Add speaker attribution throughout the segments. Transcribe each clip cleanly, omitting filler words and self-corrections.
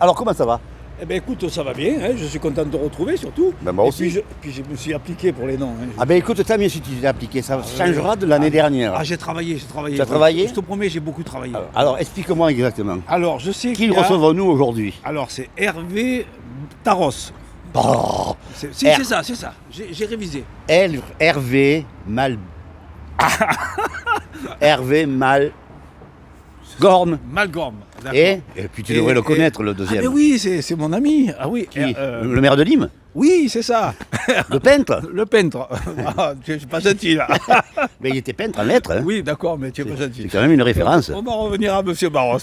Speaker 1: Alors comment ça va?
Speaker 2: Eh bien écoute, ça va bien, hein, je suis content de te retrouver surtout.
Speaker 1: Ben moi
Speaker 2: Et
Speaker 1: aussi.
Speaker 2: puis je me suis appliqué pour les noms. Hein.
Speaker 1: Ah ben écoute, tant mieux si tu t'es appliqué, ça changera de l'année dernière.
Speaker 2: Ah, j'ai travaillé.
Speaker 1: Tu as travaillé?
Speaker 2: Je te promets, j'ai beaucoup travaillé.
Speaker 1: Alors explique-moi exactement.
Speaker 2: Alors, je sais
Speaker 1: Qui
Speaker 2: qu'il y a...
Speaker 1: recevons-nous aujourd'hui?
Speaker 2: Alors, c'est Hervé Taros.
Speaker 1: Oh,
Speaker 2: C'est ça. J'ai révisé.
Speaker 1: Hervé Mal... Hervé Mal... Gorne.
Speaker 2: Malgorm. d'accord.
Speaker 1: Et puis tu devrais le connaître, le
Speaker 2: Ah
Speaker 1: deuxième.
Speaker 2: mais oui, c'est mon ami. Ah oui.
Speaker 1: Qui? Le maire de Nîmes?
Speaker 2: Oui, c'est ça.
Speaker 1: Le peintre?
Speaker 2: Le peintre. Ah, tu es pas gentil là.
Speaker 1: Mais il était peintre en lettres. Hein.
Speaker 2: Oui, d'accord, mais tu es pas gentil.
Speaker 1: C'est quand même une référence.
Speaker 2: On va revenir à Monsieur Barros.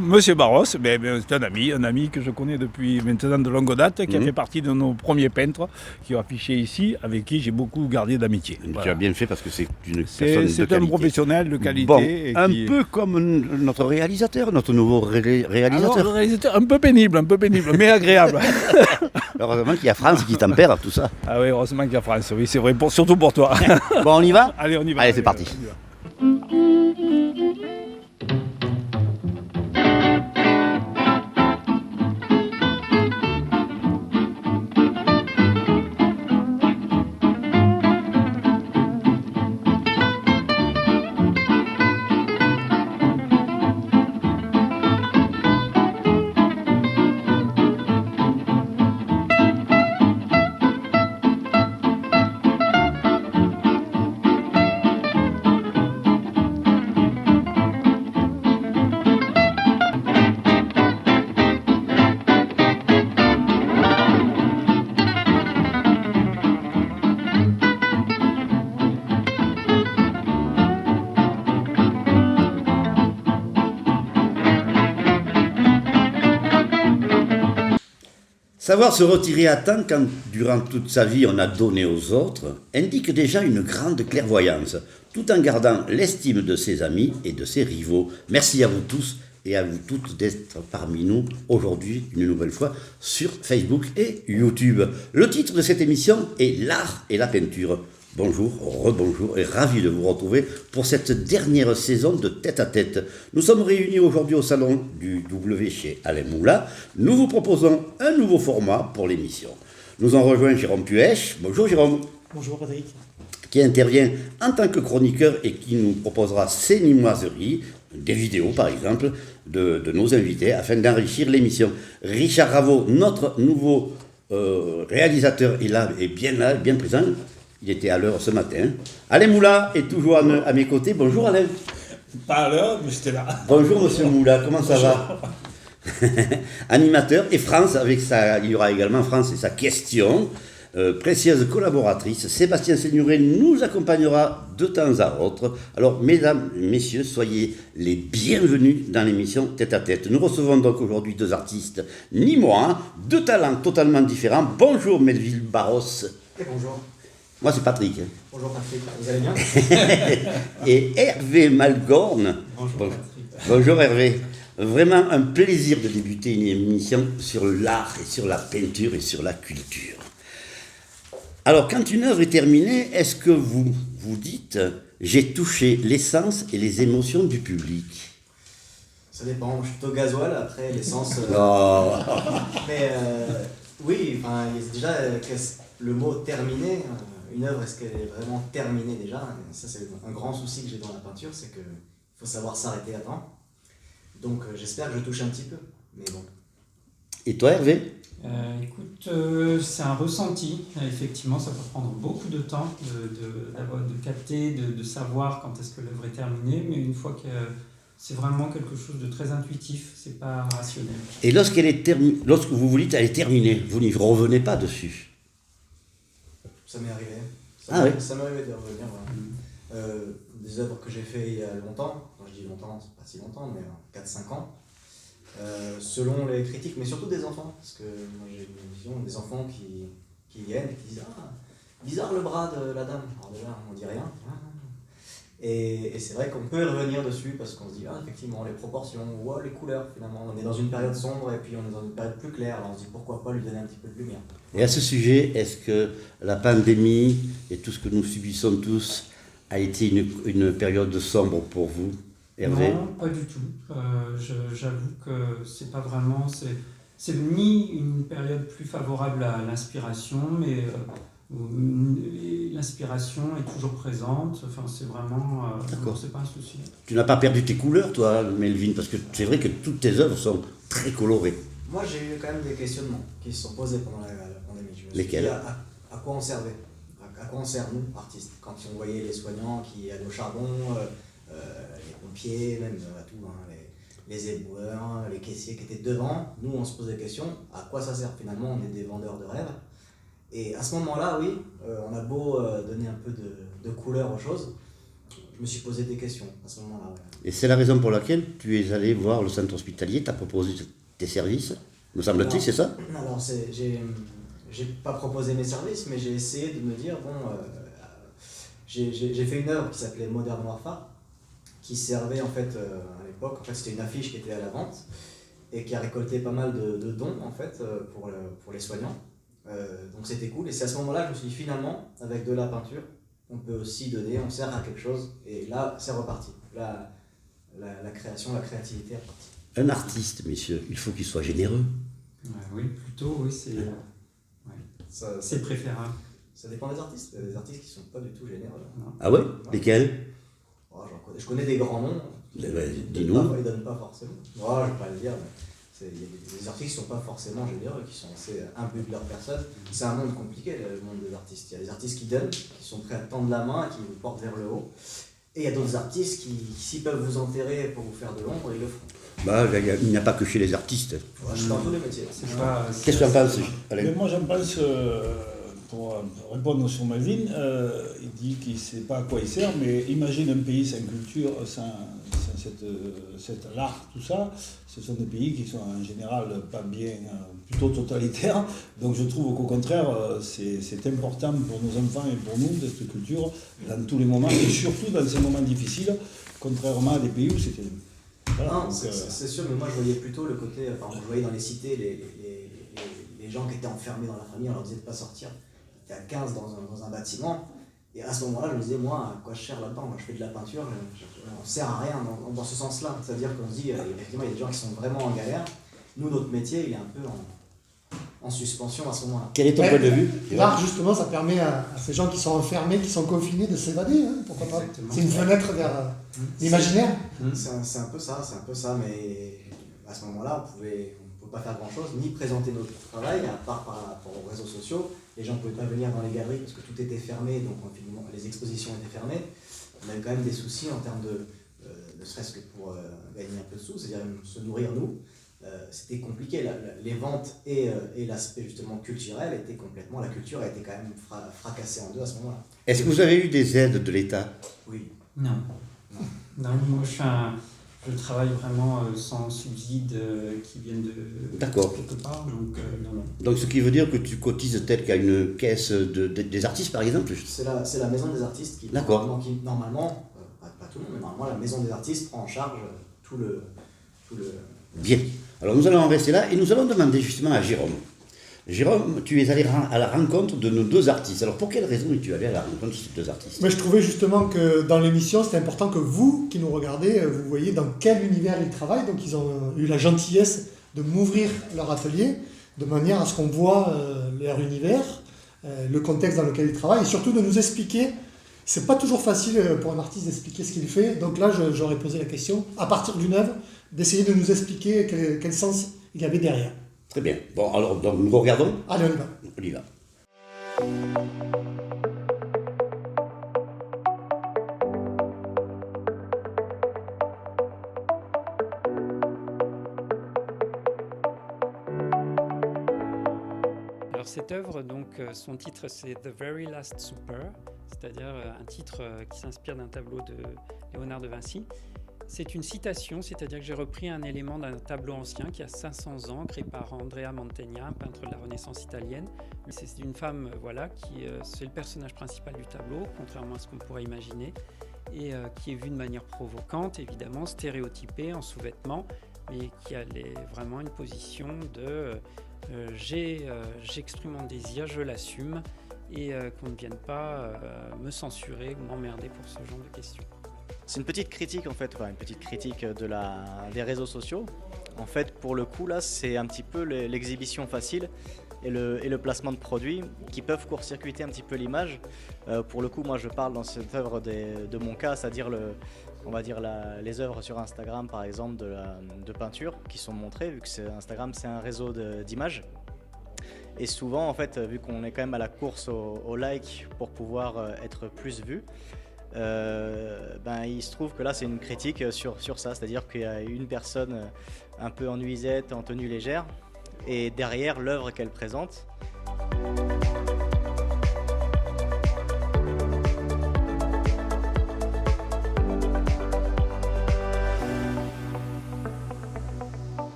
Speaker 2: Monsieur Barros, c'est un ami que je connais depuis maintenant de longue date, qui a fait partie de nos premiers peintres, qui ont affiché ici, avec qui j'ai beaucoup gardé d'amitié.
Speaker 1: Tu
Speaker 2: Voilà.
Speaker 1: as bien fait parce que c'est une personne de
Speaker 2: C'est un
Speaker 1: qualité.
Speaker 2: professionnel de qualité.
Speaker 1: Bon,
Speaker 2: et
Speaker 1: un
Speaker 2: qui-
Speaker 1: peu comme notre réalisateur, notre nouveau
Speaker 2: Alors,
Speaker 1: réalisateur.
Speaker 2: le réalisateur, un peu pénible, mais agréable.
Speaker 1: Heureusement qu'il y a France qui tempère tout ça.
Speaker 2: Ah oui, heureusement qu'il y a France, oui, c'est vrai, surtout pour toi.
Speaker 1: Bon, on y va?
Speaker 2: Allez, on y va.
Speaker 1: Allez, c'est parti.
Speaker 2: on y va.
Speaker 1: Savoir se retirer à temps quand, durant toute sa vie, on a donné aux autres, indique déjà une grande clairvoyance, tout en gardant l'estime de ses amis et de ses rivaux. Merci à vous tous et à vous toutes d'être parmi nous aujourd'hui, une nouvelle fois, sur Facebook et YouTube. Le titre de cette émission est L'art et la peinture. Bonjour, rebonjour et ravi de vous retrouver pour cette dernière saison de Tête à Tête. Nous sommes réunis aujourd'hui au salon du W chez Alain Moula. Nous vous proposons un nouveau format pour l'émission. Nous en rejoint Jérôme Puech. Bonjour Jérôme.
Speaker 3: Bonjour Patrick.
Speaker 1: Qui intervient en tant que chroniqueur et qui nous proposera ses nimoiseries, des vidéos par exemple, de nos invités afin d'enrichir l'émission. Richard Raveau, notre nouveau réalisateur, est bien là, bien présent. Il était à l'heure ce matin. Alain Moula est toujours à mes côtés. Bonjour Alain.
Speaker 3: Pas à l'heure, mais j'étais là.
Speaker 1: Bonjour Monsieur Moula, comment ça va? Animateur et France, il y aura également France et sa question. Précieuse collaboratrice, Sébastien Seignoret nous accompagnera de temps à autre. Alors, mesdames, messieurs, soyez les bienvenus dans l'émission Tête à Tête. Nous recevons donc aujourd'hui deux artistes nîmois, deux talents totalement différents. Bonjour Melville Barros.
Speaker 4: Et bonjour.
Speaker 1: Moi, c'est Patrick.
Speaker 4: Bonjour Patrick, vous allez bien?
Speaker 1: Et Hervé Malgorne.
Speaker 4: Bonjour Patrick.
Speaker 1: Bonjour Hervé. Vraiment un plaisir de débuter une émission sur l'art et sur la peinture et sur la culture. Alors, quand une œuvre est terminée, est-ce que vous vous dites « j'ai touché l'essence et les émotions du public »
Speaker 4: Ça dépend, je suis plutôt gasoil, après l'essence...
Speaker 1: Oh.
Speaker 4: Mais oui, enfin, il y a déjà le mot terminé, une œuvre, est-ce qu'elle est vraiment terminée déjà? Ça c'est un grand souci que j'ai dans la peinture, c'est qu'il faut savoir s'arrêter à temps. Donc j'espère que je touche un petit peu, mais bon.
Speaker 1: Et toi Hervé?
Speaker 5: Écoute, c'est un ressenti. Effectivement, ça peut prendre beaucoup de temps de capter, de savoir quand est-ce que l'œuvre est terminée, mais une fois que c'est vraiment quelque chose de très intuitif, c'est pas rationnel.
Speaker 1: Et lorsque vous vous dites elle est terminée, vous n'y revenez pas dessus?
Speaker 4: Ça m'est arrivé.
Speaker 1: Ah oui.
Speaker 4: Ça m'est arrivé de revenir. Voilà. Des œuvres que j'ai fait il y a longtemps, quand je dis longtemps, c'est pas si longtemps, mais 4-5 ans, selon les critiques, mais surtout des enfants, parce que moi j'ai une vision des enfants qui viennent et qui disent « Ah, bizarre le bras de la dame ». Alors déjà, on dit rien. Et c'est vrai qu'on peut y revenir dessus, parce qu'on se dit « Ah, effectivement, les proportions, wow, les couleurs, finalement, on est dans une période sombre et puis on est dans une période plus claire, alors on se dit pourquoi pas lui donner un petit peu de lumière ».
Speaker 1: Et à ce sujet, est-ce que la pandémie et tout ce que nous subissons tous a été une période sombre pour vous? Hervé?
Speaker 5: Non, pas du tout. J'avoue que c'est pas vraiment. C'est ni une période plus favorable à l'inspiration, mais l'inspiration est toujours présente. Enfin, c'est vraiment.
Speaker 1: D'accord.
Speaker 5: Non, c'est pas un souci.
Speaker 1: Tu n'as pas perdu tes couleurs, toi, Melvin, parce que c'est vrai que toutes tes œuvres sont très colorées.
Speaker 4: Moi, j'ai eu quand même des questionnements qui se sont posés pendant la pandémie. Je me suis
Speaker 1: Lesquels?
Speaker 4: dit, à quoi on servait? À quoi on sert, nous, artistes? Quand on voyait les soignants qui allaient au charbon, les pompiers, même à tout, hein, les éboueurs, les caissiers qui étaient devant, nous, on se posait des questions, à quoi ça sert? Finalement, on est des vendeurs de rêves. Et à ce moment-là, oui, on a beau donner un peu de couleur aux choses, je me suis posé des questions à ce moment-là. Ouais.
Speaker 1: Et c'est la raison pour laquelle tu es allé voir le centre hospitalier, tu as proposé tes services, me semble-t-il, c'est ça?
Speaker 4: Alors, j'ai pas proposé mes services, mais j'ai essayé de me dire, bon, j'ai fait une œuvre qui s'appelait Modern Warfare, qui servait en fait à l'époque, en fait c'était une affiche qui était à la vente, et qui a récolté pas mal de dons en fait pour les soignants. Donc c'était cool, et c'est à ce moment-là que je me suis dit finalement, avec de la peinture, on peut aussi donner, on sert à quelque chose, et là c'est reparti. Là, la création, la créativité est repartie.
Speaker 1: Un artiste, messieurs, il faut qu'il soit généreux.
Speaker 5: Oui, plutôt, oui, c'est préférable.
Speaker 4: Ça dépend des artistes. Il y a des artistes qui ne sont pas du tout généreux.
Speaker 5: Non.
Speaker 1: Ah ouais?
Speaker 4: Ouais.
Speaker 1: Lesquels?
Speaker 4: Oh, je connais des grands noms.
Speaker 1: Dis-nous.
Speaker 4: Ils ne donnent pas forcément. Je ne vais pas le dire. Il y a des artistes qui ne sont pas forcément généreux, qui sont assez imbus de leur personne. C'est un monde compliqué, le monde des artistes. Il y a des artistes qui donnent, qui sont prêts à tendre la main, qui vous portent vers le haut. Et il y a d'autres artistes qui, s'ils peuvent vous enterrer pour vous faire de l'ombre, ils le feront.
Speaker 1: Bah, il n'y a pas que chez les artistes.
Speaker 4: Ouais, je suis dans tous les métiers.
Speaker 1: Qu'est-ce que tu en penses,
Speaker 2: Mais
Speaker 1: Alain?
Speaker 2: moi, j'en pense, pour répondre sur Melvin, il dit qu'il ne sait pas à quoi il sert, mais imagine un pays sans culture, sans cet art, tout ça. Ce sont des pays qui sont en général pas bien, plutôt totalitaires. Donc je trouve qu'au contraire, c'est important pour nos enfants et pour nous, cette culture, dans tous les moments, et surtout dans ces moments difficiles, contrairement à des pays où c'était... Voilà,
Speaker 4: Non,
Speaker 2: donc,
Speaker 4: c'est sûr, mais moi je voyais plutôt le côté, enfin, je voyais dans les cités les gens qui étaient enfermés dans la famille, on leur disait de ne pas sortir. Ils étaient à 15 dans un bâtiment, et à ce moment-là, je me disais, moi, à quoi je sers là-dedans? Moi, je fais de la peinture, on ne sert à rien dans ce sens-là. C'est-à-dire qu'on se dit, effectivement, il y a des gens qui sont vraiment en galère. Nous, notre métier, il est un peu en suspension à ce moment-là.
Speaker 1: Quel est ton point de vue?
Speaker 6: L'art, justement, ça permet à ces gens qui sont enfermés, qui sont confinés, de s'évader. Hein, pourquoi pas?
Speaker 5: Exactement.
Speaker 6: C'est une fenêtre vers l'imaginaire.
Speaker 4: C'est un peu ça, mais à ce moment-là, on ne peut pas faire grand-chose, ni présenter notre travail, à part par rapport aux réseaux sociaux. Les gens ne pouvaient pas venir dans les galeries parce que tout était fermé, donc finalement, les expositions étaient fermées. On avait quand même des soucis en termes ne serait-ce que pour gagner un peu de sous, c'est-à-dire se nourrir nous. C'était compliqué, les ventes et l'aspect justement culturel étaient complètement, la culture a été quand même fracassée en deux à ce moment-là.
Speaker 1: Est-ce que vous avez eu des aides de l'État?
Speaker 4: Oui.
Speaker 5: Non. Non, moi je travaille vraiment sans subside qui viennent de
Speaker 1: D'accord.
Speaker 5: quelque part, donc non.
Speaker 1: Donc ce qui veut dire que tu cotises tel qu'à une caisse des artistes, par exemple?
Speaker 4: C'est la maison des artistes qui normalement, pas tout le monde, mais normalement la maison des artistes prend en charge tout le...
Speaker 1: Bien. Alors nous allons en rester là et nous allons demander justement à Jérôme. Jérôme, tu es allé à la rencontre de nos deux artistes. Alors pour quelle raison es-tu allé à la rencontre de ces deux artistes?
Speaker 6: Mais je trouvais justement que dans l'émission, c'était important que vous, qui nous regardez, vous voyez dans quel univers ils travaillent. Donc ils ont eu la gentillesse de m'ouvrir leur atelier, de manière à ce qu'on voit leur univers, le contexte dans lequel ils travaillent, et surtout de nous expliquer. C'est pas toujours facile pour un artiste d'expliquer ce qu'il fait. Donc là, j'aurais posé la question, à partir d'une œuvre, d'essayer de nous expliquer quel sens il y avait derrière.
Speaker 1: Très bien. Bon, alors donc, nous regardons.
Speaker 6: Allez, on y va.
Speaker 1: On y va.
Speaker 5: Alors cette œuvre, donc, son titre c'est The Very Last Supper, c'est-à-dire un titre qui s'inspire d'un tableau de Léonard de Vinci. C'est une citation, c'est-à-dire que j'ai repris un élément d'un tableau ancien qui a 500 ans, créé par Andrea Mantegna, un peintre de la Renaissance italienne. C'est une femme, qui c'est le personnage principal du tableau, contrairement à ce qu'on pourrait imaginer, et qui est vue de manière provocante, évidemment, stéréotypée, en sous-vêtements, mais qui a vraiment une position de j'exprime mon désir, je l'assume, et qu'on ne vienne pas me censurer ou m'emmerder pour ce genre de questions.
Speaker 7: C'est une petite critique en fait, une petite critique des réseaux sociaux. En fait, pour le coup, là, c'est un petit peu l'exhibition facile et le placement de produits qui peuvent court-circuiter un petit peu l'image. Pour le coup, moi, je parle dans cette œuvre de mon cas, c'est-à-dire on va dire les œuvres sur Instagram, par exemple, de peinture qui sont montrées, vu que Instagram, c'est un réseau d'images. Et souvent, en fait, vu qu'on est quand même à la course au like pour pouvoir être plus vu, il se trouve que là, c'est une critique sur ça. C'est-à-dire qu'il y a une personne un peu en nuisette, en tenue légère, et derrière l'œuvre qu'elle présente.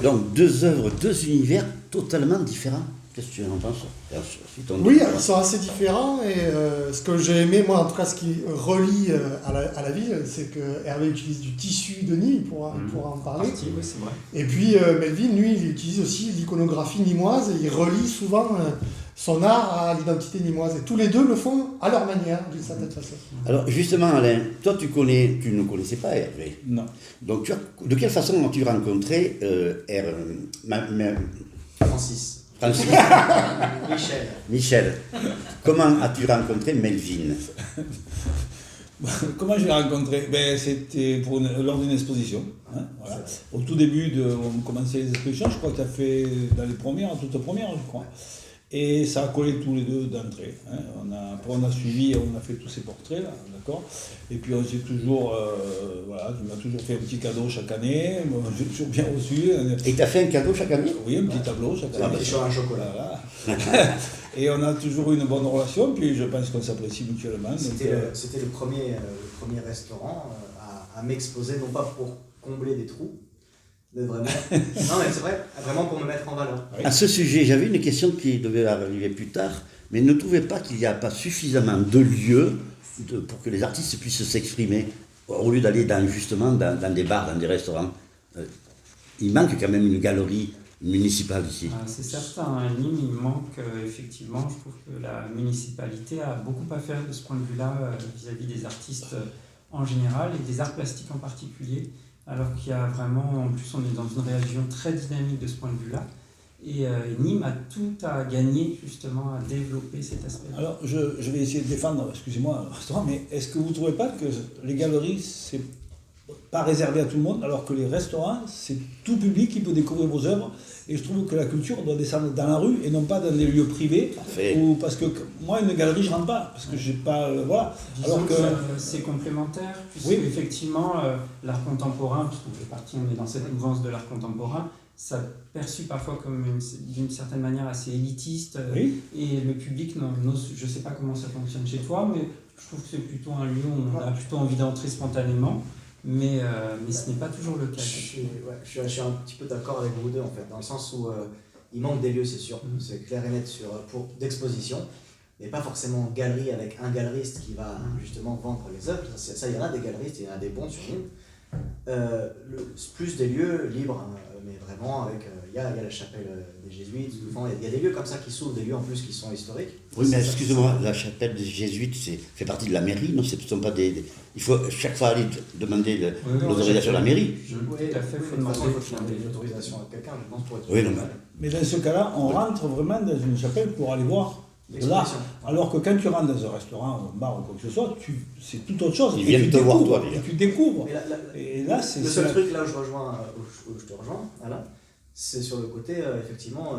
Speaker 1: Donc deux œuvres, deux univers totalement différents. Qu'est-ce que tu en penses?
Speaker 6: Oui, ils sont assez différents et ce que j'ai aimé, moi en tout cas, ce qui relie à la ville, c'est que Hervé utilise du tissu de Nîmes, il pourra en parler.
Speaker 5: Oui, c'est vrai.
Speaker 6: Et puis Melvin, lui, il utilise aussi l'iconographie nîmoise et il relie souvent son art à l'identité nîmoise. Et tous les deux le font à leur manière, d'une certaine façon.
Speaker 1: Alors justement, Alain, toi tu ne connaissais pas Hervé.
Speaker 2: Non.
Speaker 1: Donc de quelle façon as-tu rencontré
Speaker 4: Francis.
Speaker 1: Michel. Comment as-tu rencontré Melvin?
Speaker 2: Comment je l'ai rencontré? C'était lors d'une exposition. Voilà. Au tout début, on commençait les expositions, je crois que tu as fait dans les toutes premières, je crois. Et ça a collé tous les deux d'entrée. Après, on a suivi, on a fait tous ces portraits, là, d'accord. Et puis, on s'est toujours, tu m'as toujours fait un petit cadeau chaque année. Moi, j'ai toujours bien reçu.
Speaker 1: Et tu as fait un cadeau chaque année?
Speaker 2: Oui, un petit tableau chaque année.
Speaker 4: Sur un chocolat.
Speaker 2: Voilà. Et on a toujours eu une bonne relation, puis je pense qu'on s'apprécie mutuellement.
Speaker 4: C'était le premier restaurant à m'exposer, non pas pour combler des trous, mais vraiment, non mais c'est vrai, vraiment pour me mettre en valeur.
Speaker 1: À ce sujet, j'avais une question qui devait arriver plus tard, mais ne trouvez pas qu'il n'y a pas suffisamment de lieux pour que les artistes puissent s'exprimer, au lieu d'aller dans des bars, dans des restaurants? Il manque quand même une galerie municipale ici.
Speaker 5: C'est certain, à Nîmes, il manque effectivement, je trouve que la municipalité a beaucoup à faire de ce point de vue-là vis-à-vis des artistes en général et des arts plastiques en particulier. Alors qu'il y a vraiment, en plus on est dans une région très dynamique de ce point de vue-là, et Nîmes a tout à gagner justement à développer cet aspect.
Speaker 2: Alors je vais essayer de défendre, excusez-moi, le restaurant, mais est-ce que vous ne trouvez pas que les galeries, c'est pas réservé à tout le monde, alors que les restaurants, c'est tout public qui peut découvrir vos œuvres, et je trouve que la culture doit descendre dans la rue et non pas dans des lieux privés, parce que moi une galerie je rentre pas, parce que j'ai pas, voilà.
Speaker 5: Disons
Speaker 2: alors que
Speaker 5: c'est complémentaire, puisque
Speaker 2: oui.
Speaker 5: Effectivement l'art contemporain, puisqu'on fait partie, on est dans cette mouvance de l'art contemporain, ça perçu parfois comme d'une certaine manière assez élitiste,
Speaker 2: oui.
Speaker 5: Et le public, je ne sais pas comment ça fonctionne chez toi, mais je trouve que c'est plutôt un lieu où on a plutôt envie d'entrer spontanément, mais ce n'est pas toujours le cas.
Speaker 4: Je suis un petit peu d'accord avec vous deux en fait, dans le sens où il manque des lieux, c'est sûr, c'est clair et net d'exposition, mais pas forcément galerie avec un galeriste qui va justement vendre les œuvres. Ça, il y en a des galeristes, il y en a des bons sur nous. Plus des lieux libres, mais vraiment avec il y a la chapelle des Jésuites, souvent il y a des lieux comme ça qui s'ouvrent, des lieux en plus qui sont historiques.
Speaker 1: Oui, mais excusez-moi, la chapelle des Jésuites fait partie de la mairie, non? Ce ne sont pas il faut chaque fois aller demander l'autorisation de la mairie.
Speaker 5: Tout à fait, il faut demander
Speaker 4: l'autorisation à quelqu'un, je pense, pour être
Speaker 1: oui, non,
Speaker 2: mais dans ce cas-là, on rentre vraiment dans une chapelle pour aller voir l'art. Alors que quand tu rentres dans un restaurant, un bar ou quoi que ce soit, c'est tout autre chose.
Speaker 1: Ils viennent te voir, toi, déjà.
Speaker 2: Et tu découvres.
Speaker 4: Et là, c'est le seul truc là où je te rejoins, Alain, c'est sur le côté, effectivement,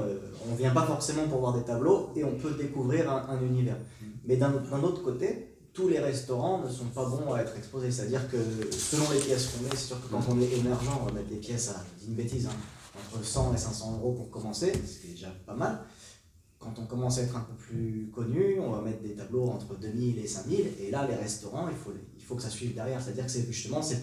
Speaker 4: on ne vient pas forcément pour voir des tableaux et on peut découvrir un univers. Mais d'un autre côté, tous les restaurants ne sont pas bons à être exposés. C'est-à-dire que selon les pièces qu'on met, c'est sûr que quand on est émergent, on va mettre des pièces à, je dis une bêtise, entre 100 et 500 € pour commencer, ce qui est déjà pas mal. Quand on commence à être un peu plus connu, on va mettre des tableaux entre 2000 et 5000, et là, les restaurants, il faut que ça suive derrière. C'est-à-dire que justement, ça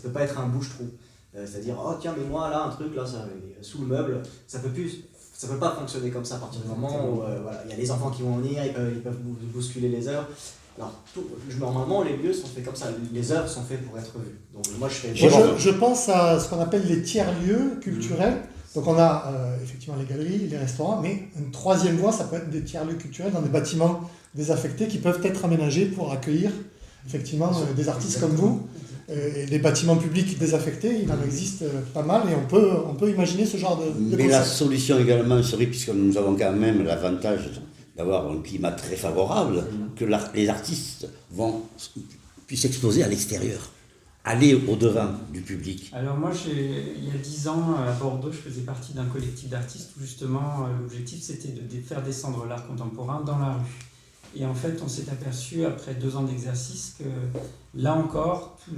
Speaker 4: peut pas être un bouche-trou. C'est-à-dire, oh tiens, mais moi, là, un truc, là, ça, sous le meuble, ça peut plus ça peut pas fonctionner comme ça à partir du moment où voilà, il y a les enfants qui vont venir, ils peuvent bousculer les heures. Alors, normalement, les lieux sont faits comme ça. Les heures sont faites pour être vues. Donc, moi,
Speaker 6: je pense à ce qu'on appelle les tiers-lieux culturels. Donc, on a effectivement les galeries, les restaurants, mais une troisième voie, ça peut être des tiers-lieux culturels dans des bâtiments désaffectés qui peuvent être aménagés pour accueillir effectivement des artistes comme vous. Et les bâtiments publics désaffectés, il en existe pas mal et on peut imaginer ce genre de
Speaker 1: Mais
Speaker 6: concept.
Speaker 1: la solution également serait, puisque nous avons quand même l'avantage d'avoir un climat très favorable, que les artistes puissent exposer à l'extérieur, aller au-devant du public.
Speaker 5: Alors moi, il y a 10 ans, à Bordeaux, je faisais partie d'un collectif d'artistes où justement l'objectif c'était de faire descendre l'art contemporain dans la rue. Et en fait, on s'est aperçu après 2 ans d'exercice que là encore, ce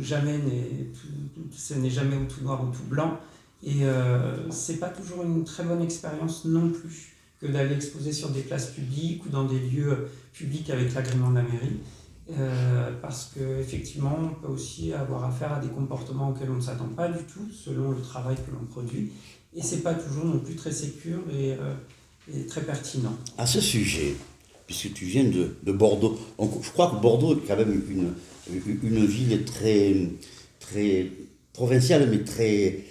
Speaker 5: n'est jamais ou tout noir ou tout blanc. Et c'est pas toujours une très bonne expérience non plus que d'aller exposer sur des places publiques ou dans des lieux publics avec l'agrément de la mairie. Parce qu'effectivement, on peut aussi avoir affaire à des comportements auxquels on ne s'attend pas du tout, selon le travail que l'on produit. Et c'est pas toujours non plus très sécure et très pertinent.
Speaker 1: À ce sujet, puisque tu viens de Bordeaux, je crois que Bordeaux est quand même une ville très, très provinciale, mais très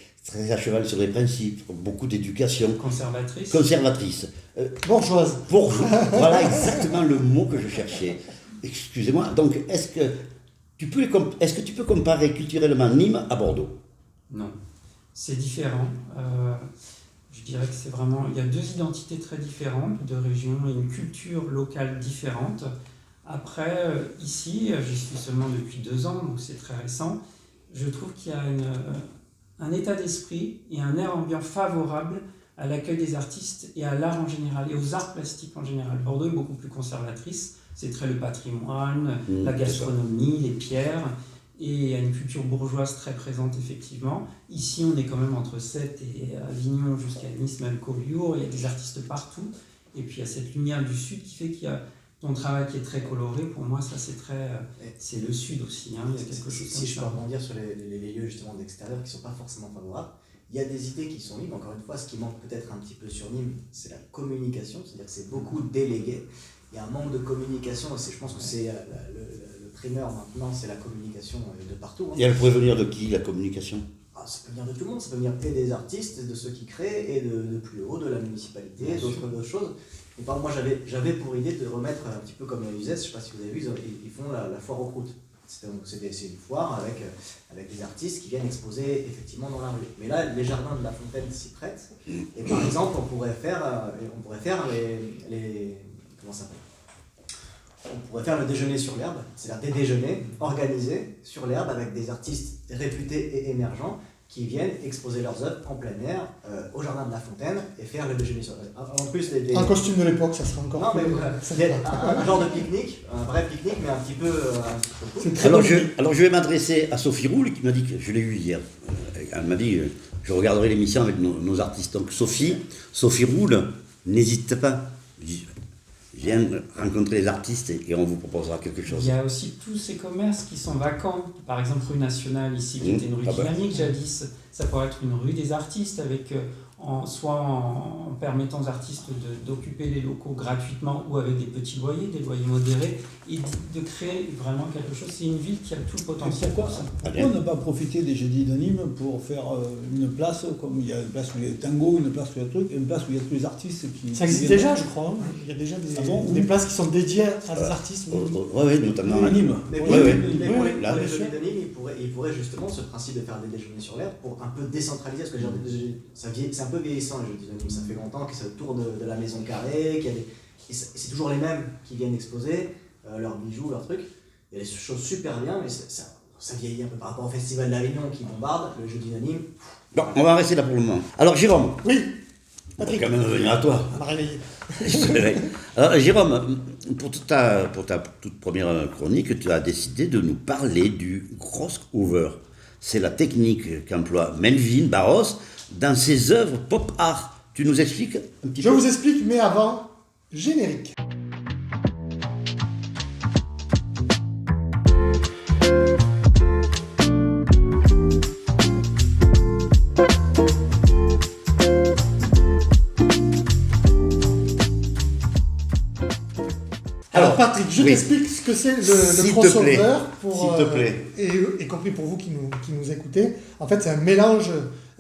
Speaker 1: à cheval sur les principes, beaucoup d'éducation. Conservatrice.
Speaker 6: Bourgeoise.
Speaker 1: Voilà exactement le mot que je cherchais. Excusez-moi, donc est-ce que tu peux comparer culturellement Nîmes à Bordeaux?
Speaker 5: Non, c'est différent. Je dirais que c'est vraiment... Il y a 2 identités très différentes, 2 régions et une culture locale différente. Après, ici, j'y suis seulement depuis 2 ans, donc c'est très récent. Je trouve qu'il y a un état d'esprit et un air ambiant favorable à l'accueil des artistes et à l'art en général, et aux arts plastiques en général. Bordeaux est beaucoup plus conservatrice, c'est très le patrimoine, la gastronomie, les pierres, et il y a une culture bourgeoise très présente effectivement. Ici, on est quand même entre Sète et Avignon jusqu'à Nice, même Collioure, il y a des artistes partout, et puis il y a cette lumière du sud qui fait qu'il y a ton travail qui est très coloré. Pour moi, ça c'est le sud aussi, hein, il y a quelque chose
Speaker 4: si je peux rebondir sur les lieux justement d'extérieur qui ne sont pas forcément favorables, il y a des idées qui sont libres. Encore une fois, ce qui manque peut-être un petit peu sur Nîmes, c'est la communication, c'est-à-dire que c'est beaucoup délégué. Il y a un manque de communication, et je pense que c'est le primeur maintenant, c'est la communication de partout. Hein.
Speaker 1: Et elle pourrait venir de qui, la communication?
Speaker 4: Ça peut venir de tout le monde, ça peut venir et des artistes, de ceux qui créent, et de plus haut, de la municipalité, d'autres choses. Et par exemple, moi j'avais pour idée de remettre un petit peu comme la UZES, je ne sais pas si vous avez vu, ils font la foire aux croûtes. C'est une foire avec des artistes qui viennent exposer effectivement dans la rue. Mais là, les jardins de la Fontaine s'y prêtent. Et par exemple, on pourrait faire comment ça s'appelle ? On pourrait faire le déjeuner sur l'herbe, c'est-à-dire des déjeuners organisés sur l'herbe avec des artistes réputés et émergents qui viennent exposer leurs œuvres en plein air au jardin de la Fontaine et faire le déjeuner sur l'herbe. En plus,
Speaker 6: un costume de l'époque, ça serait encore
Speaker 4: plus... un genre de pique-nique, un vrai pique-nique, mais un petit peu
Speaker 1: cool. Alors je vais m'adresser à Sophie Roule qui m'a dit, que je l'ai eu hier, elle m'a dit je regarderai l'émission avec nos artistes. Donc Sophie Roule, n'hésite pas. Viens rencontrer les artistes et on vous proposera quelque chose.
Speaker 5: Il y a aussi tous ces commerces qui sont vacants. Par exemple, rue Nationale ici, qui était une rue dynamique jadis. Ça pourrait être une rue des artistes, avec soit en permettant aux artistes d'occuper les locaux gratuitement ou avec des petits loyers, des loyers modérés, et de créer vraiment quelque chose. C'est une ville qui a tout le potentiel.
Speaker 2: Pourquoi ne pas profiter des Jeudis de Nîmes pour faire une place, comme il y a une place où il y a le tango, une place où il y a le truc, une place où il y a tous les artistes qui...
Speaker 6: Ça existe déjà, je crois. Hein. Il y a déjà des places qui sont dédiées à des artistes.
Speaker 1: Oui, notamment
Speaker 2: à Nîmes.
Speaker 4: Mais pour les Jeudis de Nîmes, il pourrait justement ce principe de faire des déjeuners sur l'herbe pour un peu décentraliser, parce que c'est un peu vieillissant les Jeudis de Nîmes. Ça fait longtemps que c'est autour de la maison carrée, et c'est toujours les mêmes qui viennent exposer leurs bijoux, leurs trucs. Il y a des choses super bien, mais ça vieillit un peu par rapport au Festival d'Avignon qui bombarde, le Jeudi de Nîmes.
Speaker 1: Bon, on va rester là pour le moment. Alors Jérôme.
Speaker 6: Oui.
Speaker 1: On va quand même venir à toi.
Speaker 6: On va réveiller.
Speaker 1: Alors Jérôme, pour ta toute première chronique, tu as décidé de nous parler du crossover. C'est la technique qu'emploie Melvin Barros dans ses œuvres pop art. Tu nous expliques un petit peu?
Speaker 6: Je vous explique, mais avant, générique. je
Speaker 1: Oui.
Speaker 6: t'explique ce que c'est
Speaker 1: S'il
Speaker 6: le
Speaker 1: te
Speaker 6: crossover,
Speaker 1: plaît.
Speaker 6: pour,
Speaker 1: S'il te plaît.
Speaker 6: et compris pour vous qui nous écoutez. En fait, c'est un mélange,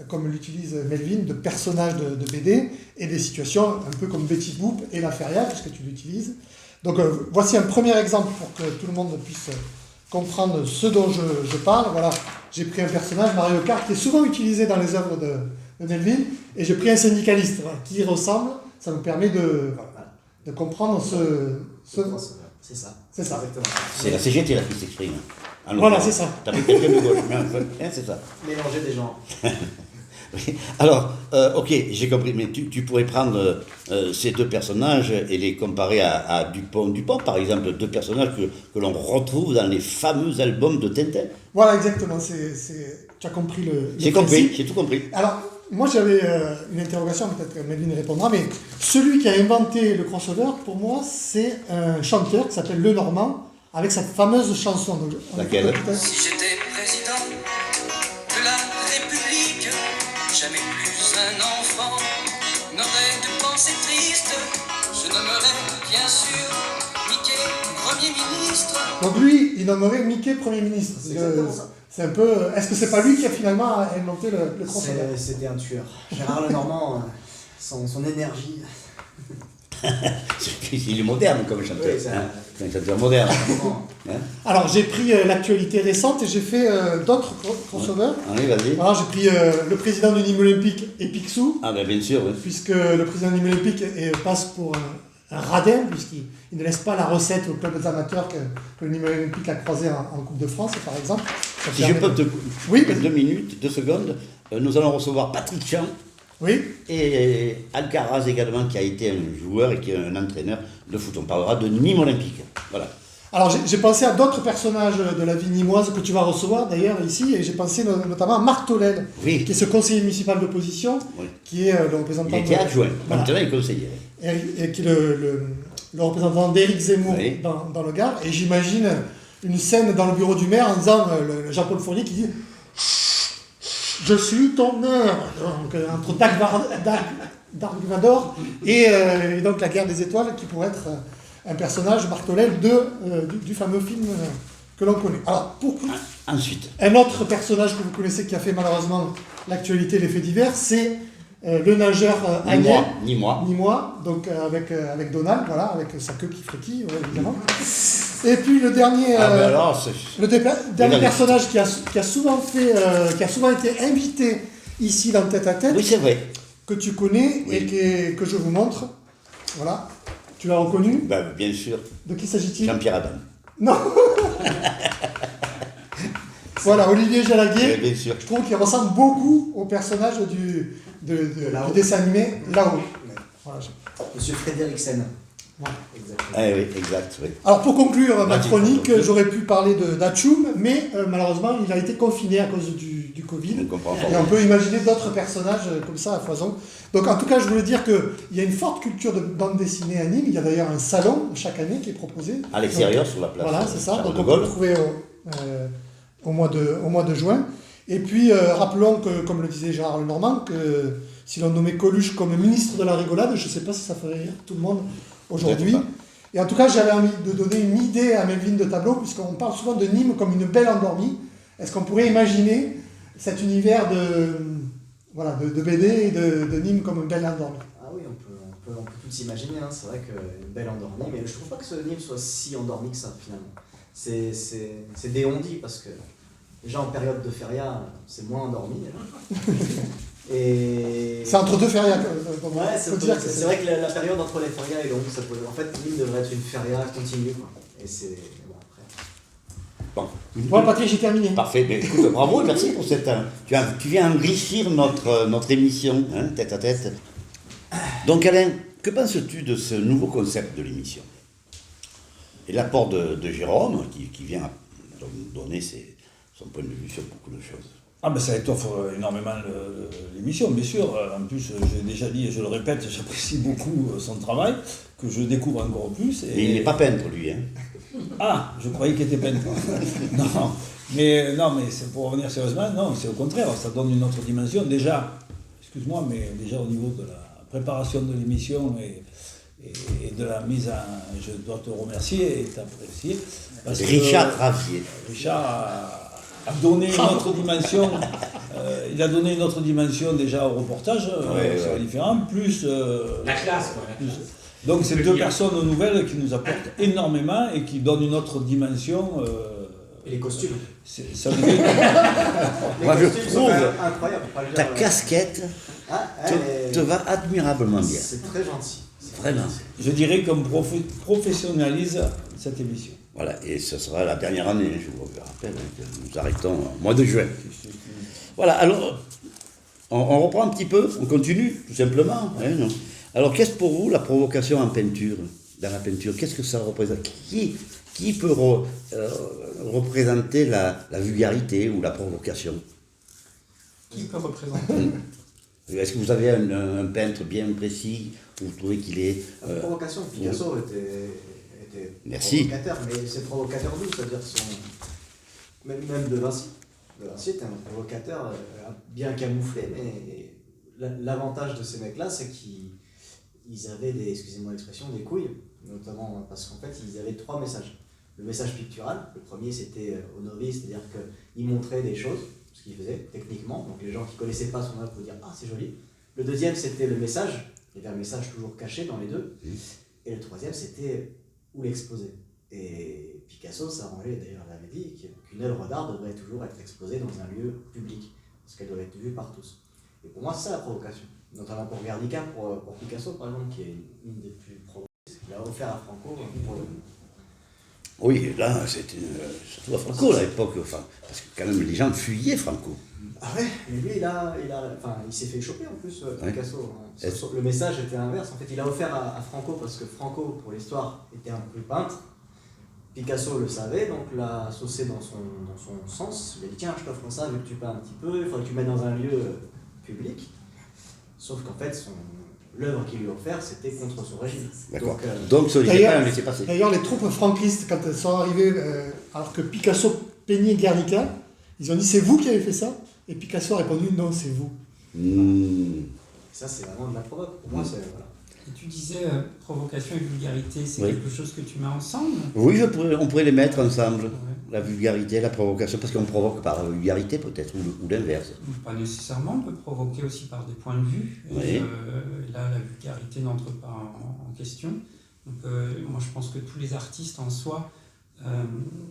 Speaker 6: comme l'utilise Melvin, de personnages de BD et des situations un peu comme Betty Boop et La Feria, puisque tu l'utilises. Donc voici un premier exemple pour que tout le monde puisse comprendre ce dont je parle. Voilà, j'ai pris un personnage, Mario Kart, qui est souvent utilisé dans les œuvres de Melvin, et j'ai pris un syndicaliste qui y ressemble. Ça nous permet de comprendre ce...
Speaker 4: C'est ça.
Speaker 6: C'est ça.
Speaker 4: Exactement.
Speaker 1: C'est la CGT là qui s'exprime.
Speaker 6: Voilà, c'est ça.
Speaker 1: T'as pris quelqu'un de gauche, mais enfin, c'est ça.
Speaker 4: Mélanger des genres.
Speaker 1: Oui. Alors, ok, j'ai compris, mais tu pourrais prendre ces deux personnages et les comparer à Dupont. Dupont, par exemple, deux personnages que l'on retrouve dans les fameux albums de Tintin.
Speaker 6: Voilà, exactement. Tu as compris le
Speaker 1: J'ai compris,
Speaker 6: principe.
Speaker 1: j'ai tout compris.
Speaker 6: Alors, moi j'avais une interrogation, peut-être que Melvin répondra, mais celui qui a inventé le crossover, pour moi, c'est un chanteur qui s'appelle Le Normand, avec cette fameuse chanson. Donc,
Speaker 1: Laquelle ?
Speaker 8: Si j'étais président de la République, jamais plus un enfant n'aurait de pensée triste. Je nommerais bien sûr Mickey Premier ministre.
Speaker 6: Donc lui, il nommerait Mickey Premier ministre.
Speaker 4: C'est exactement ça.
Speaker 6: C'est un peu... Est-ce que c'est pas lui qui a finalement inventé le crossover ?
Speaker 4: C'était un tueur. Gérard Lenormand, son énergie.
Speaker 1: Il est moderne comme chanteur.
Speaker 4: Oui, c'est un-
Speaker 1: C'est un chanteur moderne. Hein.
Speaker 6: Alors j'ai pris l'actualité récente et j'ai fait d'autres crossovers.
Speaker 1: Allez, vas-y.
Speaker 6: Voilà, j'ai pris le président du Nîmes Olympique et Picsou,
Speaker 1: Ah ben bien sûr, oui.
Speaker 6: puisque le président du Nîmes Olympique passe pour un radin, puisqu'il ne laisse pas la recette aux clubs amateurs que le Nîmes Olympique a croisé en Coupe de France, par exemple. Ça
Speaker 1: Si je
Speaker 6: permet
Speaker 1: peux
Speaker 6: de-
Speaker 1: te...
Speaker 6: Oui, vas-y.
Speaker 1: 2 minutes, 2 secondes, nous allons recevoir Patrick Champ
Speaker 6: Oui,
Speaker 1: et Alcaraz également, qui a été un joueur et qui est un entraîneur de foot. On parlera de Nîmes Olympique. Voilà.
Speaker 6: alors j'ai pensé à d'autres personnages de la vie nîmoise que tu vas recevoir d'ailleurs ici, et j'ai pensé notamment à Marc Tolède,
Speaker 1: Oui.
Speaker 6: qui est ce conseiller municipal d'opposition,
Speaker 1: Oui.
Speaker 6: qui est le représentant...
Speaker 1: Il était adjoint,
Speaker 6: Voilà.
Speaker 1: maintenant il est conseiller.
Speaker 6: Et qui est le représentant d'Éric Zemmour
Speaker 1: Oui.
Speaker 6: dans le Gard. Et j'imagine une scène dans le bureau du maire en disant, le Jean-Paul Fournier qui dit « Je suis ton maire !» Donc entre Dark Vador et donc la guerre des étoiles, qui pourrait être un personnage, Marc Tolède, du fameux film que l'on connaît. Alors,
Speaker 1: Ensuite,
Speaker 6: un autre personnage que vous connaissez qui a fait malheureusement l'actualité, les faits divers, c'est le nageur Agnès.
Speaker 1: ni moi.
Speaker 6: Ni moi, donc avec Donald, voilà, avec sa queue qui frétille, ouais, évidemment. Et puis le dernier,
Speaker 1: Ah ben alors, c'est...
Speaker 6: dernier personnage qui a souvent été invité ici dans Tête à Tête,
Speaker 1: Oui, c'est vrai.
Speaker 6: que tu connais
Speaker 1: Oui.
Speaker 6: et que je vous montre. Voilà, tu l'as reconnu.
Speaker 1: Ben, bien sûr,
Speaker 6: De qui s'agit-il?
Speaker 1: Jean-Pierre Adam.
Speaker 6: Non. Voilà, Olivier Jalaguier.
Speaker 1: Bien sûr.
Speaker 6: Je trouve qu'il ressemble beaucoup au personnage du dessin animé Là-haut. Voilà.
Speaker 4: Monsieur Frédériksen.
Speaker 6: Voilà.
Speaker 4: Exactement.
Speaker 1: Ah oui, exact, oui.
Speaker 6: Alors pour conclure ma
Speaker 1: Vas-y,
Speaker 6: chronique,
Speaker 1: conclure.
Speaker 6: j'aurais pu parler d'Atchoum, mais malheureusement il a été confiné à cause du Covid.
Speaker 1: On comprend
Speaker 6: Et on peut imaginer d'autres personnages comme ça à foison. Donc en tout cas je voulais dire qu'il y a une forte culture de bande dessinée à Nîmes. Il y a d'ailleurs un salon chaque année qui est proposé.
Speaker 1: À l'extérieur,
Speaker 6: Donc,
Speaker 1: sur la place.
Speaker 6: voilà, c'est ça.
Speaker 1: Charles
Speaker 6: Donc
Speaker 1: de
Speaker 6: on peut
Speaker 1: Gaulle.
Speaker 6: le trouver au mois de juin. Et puis rappelons que, comme le disait Gérard Lenormand, que si l'on nommait Coluche comme ministre de la rigolade, je ne sais pas si ça ferait rire tout le monde aujourd'hui.
Speaker 1: Peut-être pas.
Speaker 6: Et en tout cas, j'avais envie de donner une idée à Melvin de tableau, puisqu'on parle souvent de Nîmes comme une belle endormie. Est-ce qu'on pourrait imaginer cet univers de BD et de Nîmes comme une belle endormie?
Speaker 4: Ah oui, on peut tout s'imaginer, hein. C'est vrai qu'une belle endormie, mais je trouve pas que ce Nîmes soit si endormi que ça finalement. C'est des on-dit parce que déjà en période de feria, c'est moins endormi. Et
Speaker 6: C'est entre deux férias.
Speaker 4: ouais, c'est vrai que la période entre les férias est longue. En fait, Nîmes devrait être une feria continue, quoi. Et c'est bon après.
Speaker 1: Bon.
Speaker 6: Bon, Patrick, j'ai terminé.
Speaker 1: Parfait. Ben, écoute, bravo et merci pour cette... Tu viens enrichir notre émission, hein, Tête à Tête. Donc Alain, que penses-tu de ce nouveau concept de l'émission? Et l'apport de Jérôme, qui vient donner son point de vue sur beaucoup de choses.
Speaker 2: Ah ben ça étoffe énormément l'émission, bien sûr. En plus, j'ai déjà dit et je le répète, j'apprécie beaucoup son travail, que je découvre encore plus.
Speaker 1: Mais il n'est pas peintre, lui. Hein.
Speaker 2: Ah, je croyais qu'il était peintre. non, mais c'est pour revenir sérieusement, non, c'est au contraire, ça donne une autre dimension. Déjà, excuse-moi, mais déjà au niveau de la préparation de l'émission et de la mise en... Je dois te remercier et t'apprécier. parce que
Speaker 1: Richard Ravier.
Speaker 2: Richard a donné une autre dimension. Il a donné une autre dimension déjà au reportage, c'est différent, plus...
Speaker 3: La classe, quoi.
Speaker 2: Donc c'est deux personnes nouvelles qui nous apportent énormément et qui donnent une autre dimension.
Speaker 4: Et les costumes.
Speaker 2: Ça devient...
Speaker 1: Moi, je
Speaker 4: costumes sont
Speaker 1: trouve
Speaker 4: incroyables. Pas le dire,
Speaker 1: ta casquette te va admirablement bien.
Speaker 4: C'est très gentil.
Speaker 1: Vraiment.
Speaker 2: Je dirais qu'on professionnalise cette émission.
Speaker 1: Voilà, et ce sera la dernière année, je vous rappelle, que nous arrêtons au mois de juin. Voilà, alors, on reprend un petit peu, on continue, tout simplement. Hein, non. Alors, qu'est-ce pour vous la provocation en peinture, dans la peinture? Qu'est-ce que ça représente? Qui peut représenter la vulgarité ou la provocation?
Speaker 5: Qui peut représenter?
Speaker 1: Est-ce que vous avez un peintre bien précis où vous trouvez qu'il est...
Speaker 4: La provocation, Picasso était
Speaker 1: Merci.
Speaker 4: provocateur, mais c'est provocateur doux, c'est-à-dire même de Vinci. De Vinci était un provocateur bien camouflé, mais l'avantage de ces mecs-là, c'est qu'ils avaient des, excusez-moi l'expression, des couilles, notamment parce qu'en fait, ils avaient 3 messages. Le message pictural, le premier c'était au novice, c'est-à-dire qu'il montrait des choses, ce qu'il faisait techniquement, donc les gens qui ne connaissaient pas son œuvre pouvaient dire « Ah, c'est joli ». Le deuxième c'était le message, il y avait un message toujours caché dans les deux, et le troisième c'était où l'exposer. Et Picasso s'arrangeait, d'ailleurs il avait dit qu'une œuvre d'art devrait toujours être exposée dans un lieu public, parce qu'elle doit être vue par tous. Et pour moi c'est ça la provocation, notamment pour Guernica, pour Picasso par exemple, qui est une des plus provocatrices, qu'il a offert à Franco pour le...
Speaker 1: Oui, là, c'était surtout à Franco à l'époque, enfin, parce que quand même les gens fuyaient Franco.
Speaker 4: Ah ouais, mais lui il s'est fait choper en plus, Picasso. Hein. Le message était inverse, en fait il a offert à Franco parce que Franco, pour l'histoire, était un peu peintre. Picasso le savait, donc l'a saucé dans son sens. Il a dit tiens, je t'offre ça, vu que tu peins un petit peu, il faudrait que tu mettes dans un lieu public. Sauf qu'en fait, l'œuvre qu'il lui a offert, c'était contre son régime.
Speaker 1: D'accord. Donc ce n'était pas un laissez-passer.
Speaker 6: D'ailleurs, les troupes franquistes, quand elles sont arrivées, alors que Picasso peignait Guernica, ils ont dit c'est vous qui avez fait ça? Et Picasso a répondu non, c'est vous.
Speaker 4: Ça, c'est vraiment de la provoque. Pour moi, c'est... Voilà.
Speaker 5: Et tu disais provocation et vulgarité, c'est
Speaker 1: Oui.
Speaker 5: quelque chose que tu mets ensemble?
Speaker 1: Oui, on pourrait les mettre ensemble, la vulgarité, la provocation, parce qu'on provoque par la vulgarité peut-être, ou l'inverse.
Speaker 5: Pas nécessairement, on peut provoquer aussi par des points de vue.
Speaker 1: Oui.
Speaker 5: Et, là, la vulgarité n'entre pas en question. Donc, moi, je pense que tous les artistes en soi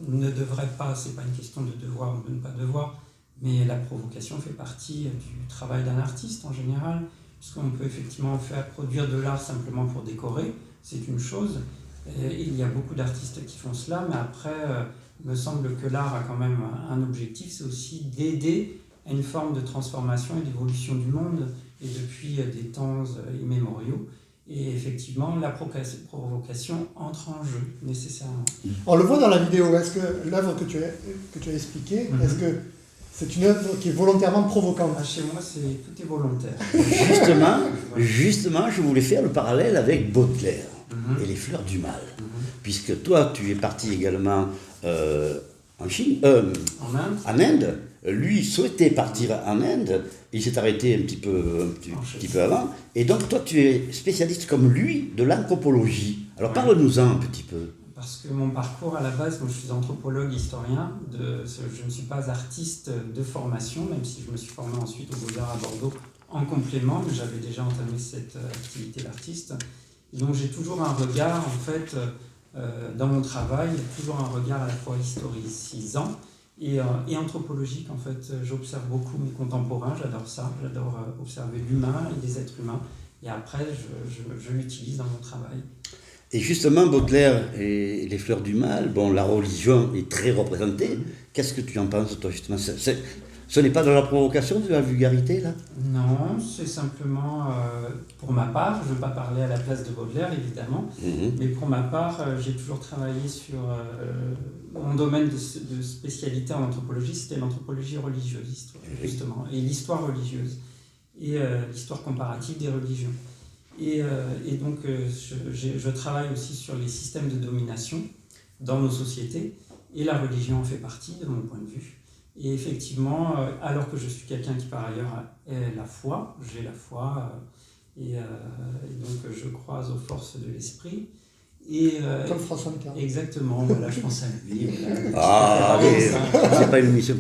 Speaker 5: ne devraient pas, c'est pas une question de devoir ou de ne pas devoir, mais la provocation fait partie du travail d'un artiste en général, puisqu'on peut effectivement faire produire de l'art simplement pour décorer, c'est une chose. Et il y a beaucoup d'artistes qui font cela, mais après, il me semble que l'art a quand même un objectif, c'est aussi d'aider à une forme de transformation et d'évolution du monde, et depuis des temps immémoriaux. Et effectivement, la provocation entre en jeu, nécessairement.
Speaker 6: On le voit dans la vidéo, est-ce que l'œuvre que tu as expliquée, est-ce que c'est une œuvre qui est volontairement provocante?
Speaker 5: Chez moi, tout est volontaire.
Speaker 1: Justement, je voulais faire le parallèle avec Baudelaire et les fleurs du mal. Puisque toi, tu es parti également en Chine, en Inde. Lui souhaitait partir en Inde, il s'est arrêté un petit peu avant. Et donc, toi, tu es spécialiste comme lui de l'anthropologie. Alors, parle-nous-en un petit peu.
Speaker 5: Parce que mon parcours à la base, moi je suis anthropologue, historien, je ne suis pas artiste de formation, même si je me suis formé ensuite aux Beaux-Arts à Bordeaux en complément, mais j'avais déjà entamé cette activité d'artiste. Et donc j'ai toujours un regard, en fait, dans mon travail, toujours un regard à la fois historicisant et anthropologique. En fait, j'observe beaucoup mes contemporains, j'adore ça, j'adore observer l'humain et les êtres humains, et après je l'utilise dans mon travail.
Speaker 1: Et justement, Baudelaire et les fleurs du mal, bon, la religion est très représentée. Qu'est-ce que tu en penses, toi, justement? Ce n'est pas de la provocation, de la vulgarité, là?
Speaker 5: Non, c'est simplement, pour ma part, je ne veux pas parler à la place de Baudelaire, évidemment, mais pour ma part, j'ai toujours travaillé sur... mon domaine de spécialité en anthropologie, c'était l'anthropologie religieuse, justement, et l'histoire religieuse, et l'histoire comparative des religions. Et donc, je travaille aussi sur les systèmes de domination dans nos sociétés, et la religion en fait partie, de mon point de vue. Et effectivement, alors que je suis quelqu'un qui par ailleurs a la foi, j'ai la foi, Et donc je croise aux forces de l'esprit. Et,
Speaker 6: Comme François Mitterrand.
Speaker 5: Exactement, voilà, je pense à lui. Voilà,
Speaker 1: Ah, allez, c'est pas une mission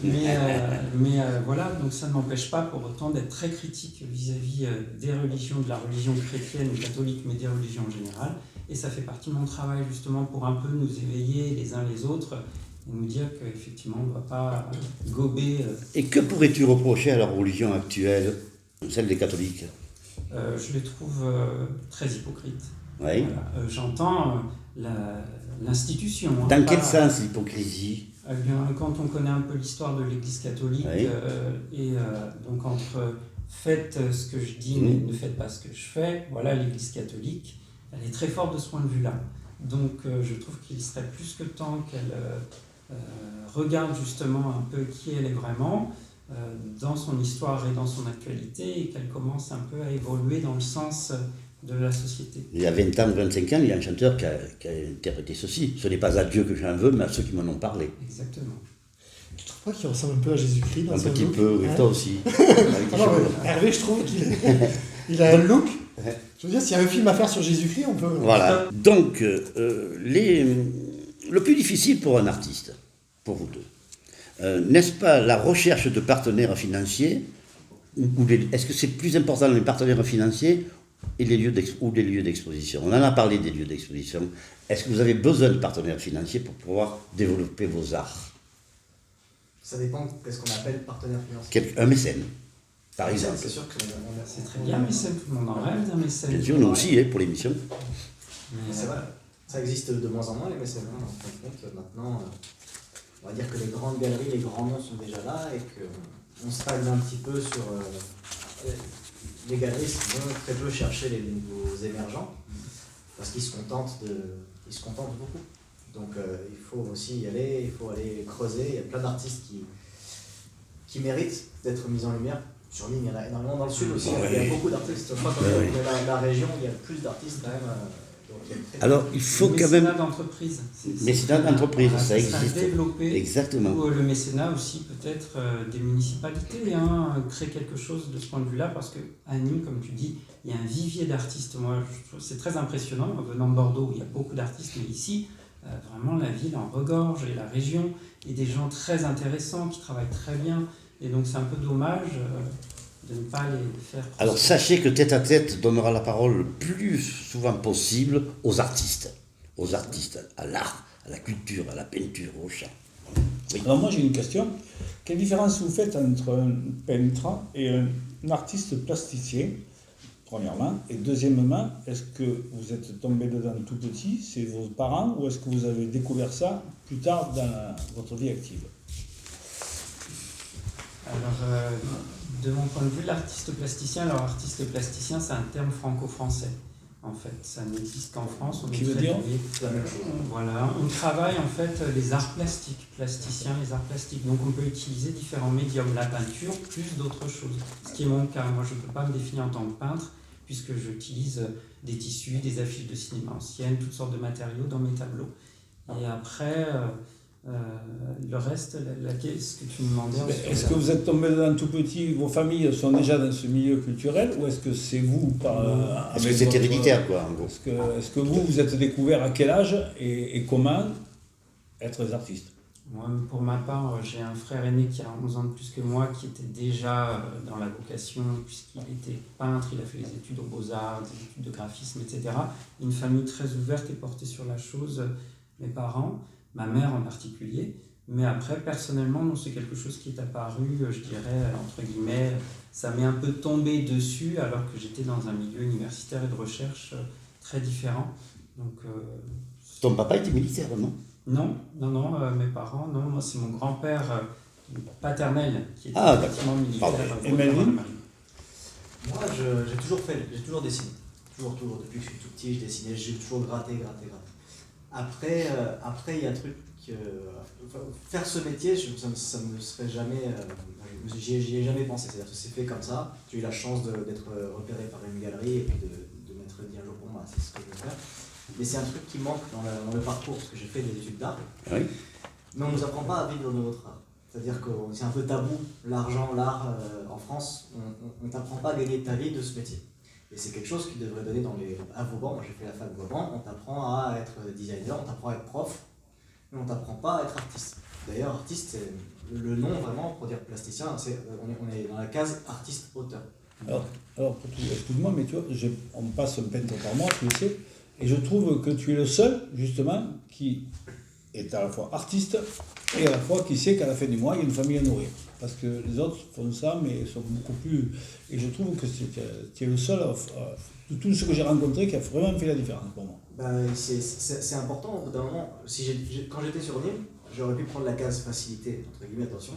Speaker 5: mais voilà, donc ça ne m'empêche pas pour autant d'être très critique vis-à-vis des religions, de la religion chrétienne ou catholique, mais des religions en général. Et ça fait partie de mon travail justement pour un peu nous éveiller les uns les autres et nous dire qu'effectivement on ne va pas gober.
Speaker 1: Et que pourrais-tu reprocher à la religion actuelle, celle des catholiques?
Speaker 5: Je les trouve très hypocrites.
Speaker 1: Oui.
Speaker 5: Voilà. J'entends l'institution. Hein,
Speaker 1: dans quel sens l'hypocrisie?
Speaker 5: Eh bien, quand on connaît un peu l'histoire de l'Église catholique,
Speaker 1: oui.
Speaker 5: Donc entre faites ce que je dis mais ne faites pas ce que je fais, voilà, l'Église catholique, elle est très forte de ce point de vue-là. Donc je trouve qu'il serait plus que temps qu'elle regarde justement un peu qui elle est vraiment dans son histoire et dans son actualité et qu'elle commence un peu à évoluer dans le sens de la société.
Speaker 1: Il y a 20 ans, 25 ans, il y a un chanteur qui a interprété ceci. Ce n'est pas à Dieu que j'en veux, mais à ceux qui m'en ont parlé.
Speaker 5: Exactement.
Speaker 6: Tu trouves pas qu'il ressemble un peu à Jésus-Christ dans
Speaker 1: Un
Speaker 6: son
Speaker 1: petit
Speaker 6: look,
Speaker 1: peu, oui,
Speaker 6: hein?
Speaker 1: toi aussi.
Speaker 6: Non, Hervé, je trouve qu'il a un look. Je veux dire, s'il y a un film à faire sur Jésus-Christ, on peut...
Speaker 1: Voilà. Donc, le plus difficile pour un artiste, pour vous deux, n'est-ce pas la recherche de partenaires financiers est-ce que c'est plus important les partenaires financiers et les lieux d'exposition? On en a parlé des lieux d'exposition. Est-ce que vous avez besoin de partenaires financiers pour pouvoir développer vos arts?
Speaker 4: Ça dépend de ce qu'on appelle partenaire financier.
Speaker 1: Un mécène, par exemple.
Speaker 4: C'est sûr que
Speaker 5: c'est très bien, mécène, tout le monde en rêve d'un mécène.
Speaker 1: Bien sûr, nous aussi, pour l'émission.
Speaker 4: C'est vrai, ça existe de moins en moins les mécènes. En fin de compte, maintenant, on va dire que les grandes galeries, les grands noms sont déjà là et qu'on stagne un petit peu sur... les galeries vont très peu chercher les nouveaux émergents parce qu'ils se contentent beaucoup. Donc il faut aussi y aller, il faut aller creuser. Il y a plein d'artistes qui méritent d'être mis en lumière. Sur l'île, il y en a énormément dans le sud aussi. Il y a beaucoup d'artistes. Je crois que la région, il y a plus d'artistes quand même.
Speaker 1: Alors, il faut quand même...
Speaker 5: Le mécénat d'entreprise.
Speaker 1: Mécénat d'entreprise, ça existe.
Speaker 5: Développer.
Speaker 1: Exactement.
Speaker 5: Ou le mécénat aussi, peut-être, des municipalités, créer quelque chose de ce point de vue-là, parce qu'à Nîmes, comme tu dis, il y a un vivier d'artistes. Moi, je trouve c'est très impressionnant. Venant de Bordeaux, il y a beaucoup d'artistes, mais ici, vraiment, la ville en regorge, et la région, et des gens très intéressants qui travaillent très bien. Et donc, c'est un peu dommage... de ne pas les faire...
Speaker 1: Alors sachez que Tête à Tête donnera la parole le plus souvent possible aux artistes, à l'art, à la culture, à la peinture, au chant.
Speaker 2: Oui. Alors moi j'ai une question. Quelle différence vous faites entre un peintre et un artiste plasticien, premièrement, et deuxièmement, est-ce que vous êtes tombé dedans tout petit, c'est vos parents, ou est-ce que vous avez découvert ça plus tard dans votre vie active?
Speaker 5: Alors, de mon point de vue, l'artiste plasticien, c'est un terme franco-français. En fait, ça n'existe qu'en France.
Speaker 2: Qui veut dire
Speaker 4: la même chose.
Speaker 5: Voilà, on travaille en fait les arts plastiques, plasticiens, les arts plastiques. Donc on peut utiliser différents médiums, la peinture plus d'autres choses. Ce qui est mon cas, moi je ne peux pas me définir en tant que peintre puisque j'utilise des tissus, des affiches de cinéma anciennes, toutes sortes de matériaux dans mes tableaux. Et après, le reste, ce que tu me demandais...
Speaker 2: Est-ce que vous êtes tombé dedans tout petit, vos familles sont déjà dans ce milieu culturel, ou est-ce que c'est vous
Speaker 1: Est-ce que c'est héréditaire, quoi, en gros?
Speaker 2: Est-ce que vous êtes découvert à quel âge et comment être des artistes?
Speaker 5: Moi, pour ma part, j'ai un frère aîné qui a 11 ans de plus que moi, qui était déjà dans la vocation, puisqu'il était peintre, il a fait des études aux Beaux-Arts, des études de graphisme, etc. Une famille très ouverte et portée sur la chose, mes parents, ma mère en particulier. Mais après, personnellement, non, c'est quelque chose qui est apparu, je dirais, entre guillemets, ça m'est un peu tombé dessus, alors que j'étais dans un milieu universitaire et de recherche très différent. Donc,
Speaker 1: ton papa était militaire, non?
Speaker 5: Non, mes parents, non, moi c'est mon grand-père paternel qui était effectivement militaire.
Speaker 2: Et Melvin?
Speaker 4: Moi j'ai toujours dessiné, toujours, depuis que je suis tout petit je dessinais, j'ai toujours gratté. Après il y a un truc, faire ce métier, ça ne serait jamais, j'y ai jamais pensé, c'est-à-dire que c'est fait comme ça, j'ai eu la chance d'être repéré par une galerie et puis de m'être dit un jour, bon, c'est ce que je veux faire. Mais c'est un truc qui manque dans le parcours, parce que j'ai fait des études d'art.
Speaker 1: Oui.
Speaker 4: Mais on ne nous apprend pas à vivre de notre art. C'est-à-dire que c'est un peu tabou, l'argent, l'art en France, on ne t'apprend pas à gagner ta vie de ce métier. Et c'est quelque chose qui devrait donner à Vauban, moi j'ai fait la fac Vauban, on t'apprend à être designer, on t'apprend à être prof, mais on t'apprend pas à être artiste. D'ailleurs, artiste, c'est le nom vraiment pour dire plasticien, on est dans la case artiste-auteur.
Speaker 2: Alors excuse-moi, mais tu vois, on me passe un peintre par mois, tu le sais, et je trouve que tu es le seul, justement, qui est à la fois artiste et à la fois qui sait qu'à la fin du mois, il y a une famille à nourrir. Parce que les autres font ça, mais sont beaucoup plus... Et je trouve que tu es le seul, de tous ceux que j'ai rencontrés, qui a vraiment fait la différence pour moi.
Speaker 4: C'est important, au bout d'un moment, quand j'étais sur Nîmes, j'aurais pu prendre la case facilité, entre guillemets, attention,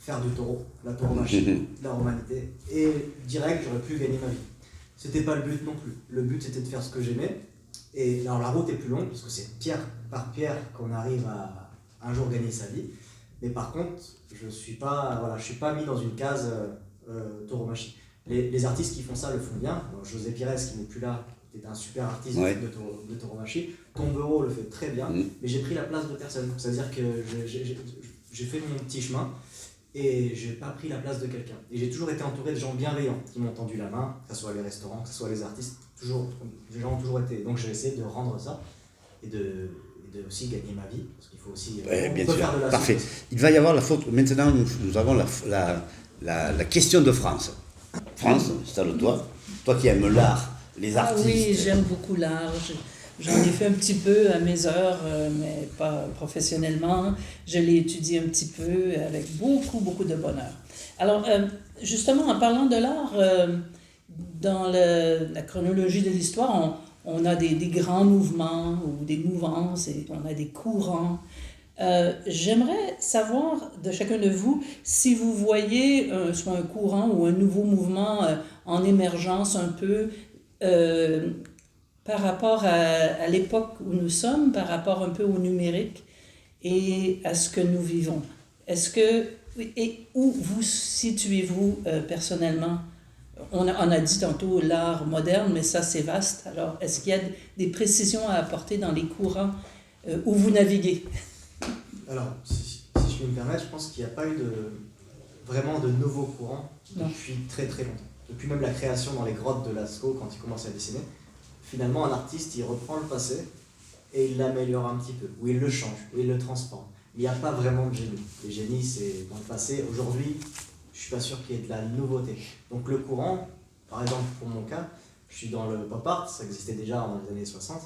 Speaker 4: faire du taureau, la tauromachie, la romanité, et direct, j'aurais pu gagner ma vie. C'était pas le but non plus. Le but, c'était de faire ce que j'aimais. Et alors, la route est plus longue, parce que c'est pierre par pierre qu'on arrive à un jour gagner sa vie. Mais par contre, je suis pas mis dans une case tauromachie. Les artistes qui font ça le font bien. José Pires, qui n'est plus là, est un super artiste de tauromachie. Tombereau le fait très bien, mais j'ai pris la place de personne. C'est-à-dire que j'ai fait mon petit chemin et j'ai pas pris la place de quelqu'un. Et j'ai toujours été entouré de gens bienveillants qui m'ont tendu la main, que ce soit les restaurants, que ce soit les artistes. Les gens ont toujours été. Donc j'ai essayé de rendre ça et de aussi gagner ma vie, parce qu'il faut aussi
Speaker 1: bien sûr.
Speaker 4: faire de la
Speaker 1: Parfait.
Speaker 4: souplesse.
Speaker 1: Il va y avoir la faute. Maintenant, nous avons la question de France. France, installe-toi. Toi qui aimes l'art, les artistes.
Speaker 9: Oui, j'aime beaucoup l'art. J'en ai fait un petit peu à mes heures, mais pas professionnellement. Je l'ai étudié un petit peu avec beaucoup, beaucoup de bonheur. Alors, justement, en parlant de l'art, dans la chronologie de l'histoire, on a des grands mouvements ou des mouvances, et on a des courants. J'aimerais savoir de chacun de vous si vous voyez soit un courant ou un nouveau mouvement en émergence un peu par rapport à l'époque où nous sommes, par rapport un peu au numérique et à ce que nous vivons. Et où vous situez-vous personnellement? On a dit tantôt l'art moderne, mais ça c'est vaste. Alors, est-ce qu'il y a des précisions à apporter dans les courants où vous naviguez?
Speaker 4: Alors, si je peux me permettre, je pense qu'il n'y a pas eu vraiment de nouveaux courants depuis très très longtemps. Depuis même la création dans les grottes de Lascaux, quand il commence à dessiner, finalement un artiste il reprend le passé et il l'améliore un petit peu, ou il le change, ou il le transforme. Il n'y a pas vraiment de génie. Le génie c'est dans le passé. Aujourd'hui, je suis pas sûr qu'il y ait de la nouveauté. Donc le courant, par exemple pour mon cas, je suis dans le pop art, ça existait déjà dans les années 60.